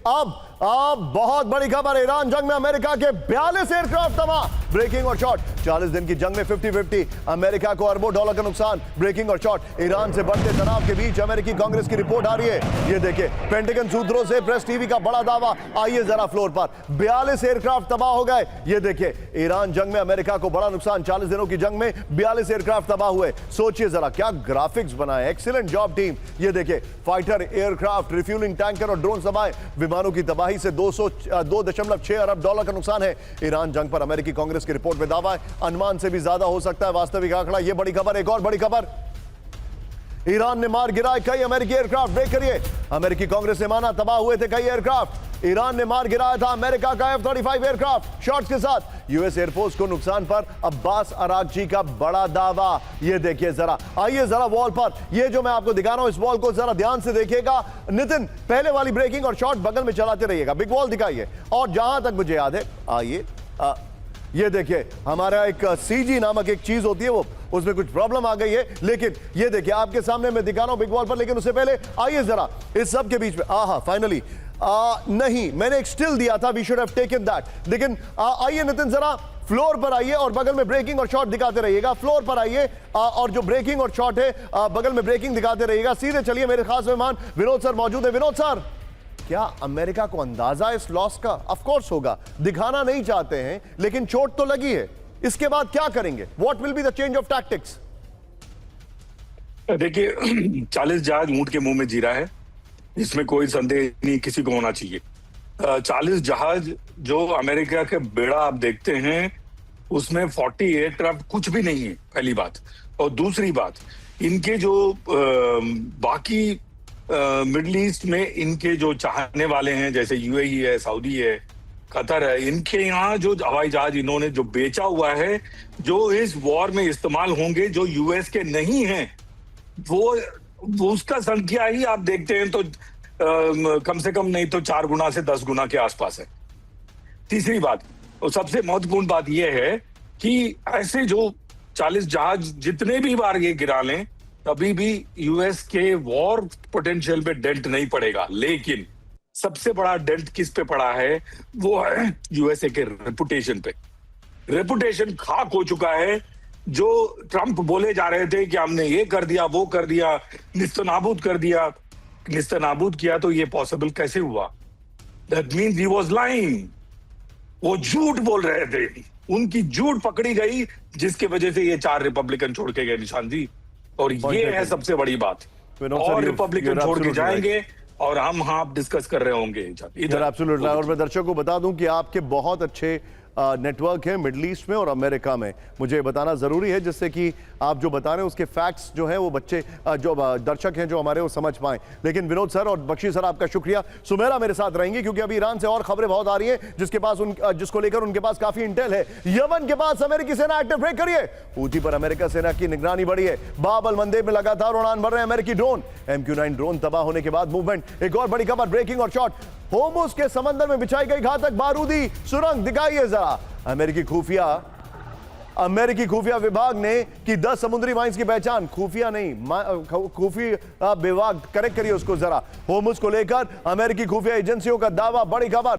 अब बहुत बड़ी खबर, ईरान जंग में अमेरिका के 42 एयरक्राफ्ट तबाह। ब्रेकिंग और शॉट, 40 दिन की जंग में 50-50, अमेरिका को अरबों डॉलर का नुकसान। ब्रेकिंग और शॉट, ईरान से बढ़ते तनाव के बीच अमेरिकी कांग्रेस की रिपोर्ट आ रही है। ये देखिए, पेंटागन सूत्रों से प्रेस टीवी का बड़ा दावा। आइए जरा फ्लोर पर, 42 एयरक्राफ्ट तबाह हो गए। ये देखिए, ईरान जंग में अमेरिका को बड़ा नुकसान। 40 दिनों की जंग में 42 एयरक्राफ्ट तबाह हुए। सोचिए जरा, क्या ग्राफिक्स बनाए, एक्सीलेंट जॉब टीम। ये देखिए, फाइटर एयरक्राफ्ट, रिफ्यूलिंग टैंकर और ड्रोन तबाह। विमानों की तबाही से 2.6 अरब डॉलर का नुकसान है। ईरान जंग पर अमेरिकी कांग्रेस की रिपोर्ट में दावा है, अनुमान से भी ज्यादा हो सकता है वास्तविक आंकड़ा। यह बड़ी खबर, एक और बड़ी खबर, ईरान ने मार गिराए कई अमेरिकी एयरक्राफ्ट। देख करिए, अमेरिकी कांग्रेस ने माना तबाह हुए थे कई एयरक्राफ्ट। ईरान ने मार गिराया था अमेरिका का F-35 एयरक्राफ्ट शॉट्स के साथ। यूएस एयरफोर्स को नुकसान पर अब्बास अरागची का बड़ा दावा। ये देखिए जरा, आइए जरा वॉल पर, ये जो मैं आपको दिखा रहा हूं, इस वॉल को जरा ध्यान से देखिएगा। नितिन, पहले वाली ब्रेकिंग और शॉट बगल में चलाते रहिएगा, बिग वॉल दिखाइए। और जहां तक मुझे याद है, आइए ये देखिए, हमारा एक सीजी नामक एक चीज होती है, वो उसमें कुछ प्रॉब्लम आ गई है, लेकिन ये देखिए आपके सामने मैं दिखा रहा हूं बिग वॉल पर। लेकिन उससे पहले आइए जरा इस सब के बीच में, फाइनली नहीं, मैंने एक स्टिल दिया था, we should have taken that. लेकिन आइए नितिन, जरा फ्लोर पर आइए और बगल में ब्रेकिंग और शॉट दिखाते रहिएगा। फ्लोर पर आइए और जो ब्रेकिंग और शॉट है बगल में ब्रेकिंग दिखाते रहिएगा। सीधे चलिए, मेरे खास मेहमान विनोद सर मौजूद है। विनोद सर, क्या अमेरिका को अंदाजा इस लॉस का? ऑफ कोर्स होगा, दिखाना नहीं चाहते हैं, लेकिन चोट तो लगी है। इसके बाद क्या करेंगे? What will be the change of tactics? देखिए, 40 जहाज ऊंट के मुंह में जीरा है, इसमें कोई संदेह नहीं किसी को होना चाहिए। 40 जहाज जो अमेरिका के बेड़ा आप देखते हैं, उसमें 40 एयरक्राफ्ट कुछ भी नहीं है, पहली बात। और दूसरी बात, इनके जो बाकी मिडिल ईस्ट में इनके जो चाहने वाले हैं, जैसे यूएई है, सऊदी है, कतर है, इनके यहाँ जो हवाई जहाज इन्होंने जो बेचा हुआ है, जो इस वॉर में इस्तेमाल होंगे, जो यूएस के नहीं हैं, वो उसका संख्या ही आप देखते हैं तो कम से कम नहीं तो 4 गुना से 10 गुना के आसपास है। तीसरी बात, और सबसे महत्वपूर्ण बात यह है कि ऐसे जो 40 जहाज जितने भी बार ये गिरा लें, तभी भी यूएस के वॉर पोटेंशियल पे डेंट नहीं पड़ेगा। लेकिन सबसे बड़ा डेंट किस पे पड़ा है? वो है यूएसए के रेपुटेशन पे। रेपुटेशन खाक हो चुका है। जो ट्रंप बोले जा रहे थे कि हमने ये कर दिया, वो कर दिया, निस्तनाबूद कर दिया, निस्तनाबूद किया, तो ये पॉसिबल कैसे हुआ? That means he was lying. वो झूठ बोल रहे थे, उनकी झूठ पकड़ी गई, जिसके वजह से ये 4 रिपब्लिकन छोड़ के गए निशान जी। और ये है सबसे बड़ी बात। और रिपब्लिकन छोड़ के जाएंगे और हम डिस्कस कर रहे होंगे इधर। एब्सोल्युटली। और मैं दर्शकों को बता दूं कि आपके बहुत अच्छे नेटवर्क है मिडिल ईस्ट में और अमेरिका में, मुझे बताना जरूरी है, जिससे कि आप जो बता रहे हैं उसके फैक्ट्स जो हैं वो बच्चे जो दर्शक हैं जो हमारे वो समझ पाएं। लेकिन विनोद सर और बख्शी सर, आपका शुक्रिया। सुमेरा मेरे साथ रहेंगी, क्योंकि अभी ईरान से और खबरें बहुत आ रही हैं, जिसको लेकर उनके पास काफी इंटेल है। यमन के पास अमेरिकी सेना एक्टिव ब्रेक करिए। हूथी पर अमेरिका सेना की निगरानी बढ़ी है। बाब अल मंदेब में लगातार उड़ान भर रहे हैं अमेरिकी ड्रोन। MQ-9 ड्रोन तबाह होने के बाद मूवमेंट। एक और बड़ी खबर, ब्रेकिंग और शॉट, होर्मुज के समंदर में बिछाई गई घातक बारूदी सुरंग। दिखाइए जरा, अमेरिकी खुफिया विभाग ने की 10 समुद्री माइंस की पहचान। खुफिया नहीं, खुफिया विभाग, करेक्ट करिए उसको जरा। होर्मुज को लेकर अमेरिकी खुफिया एजेंसियों का दावा। बड़ी खबर,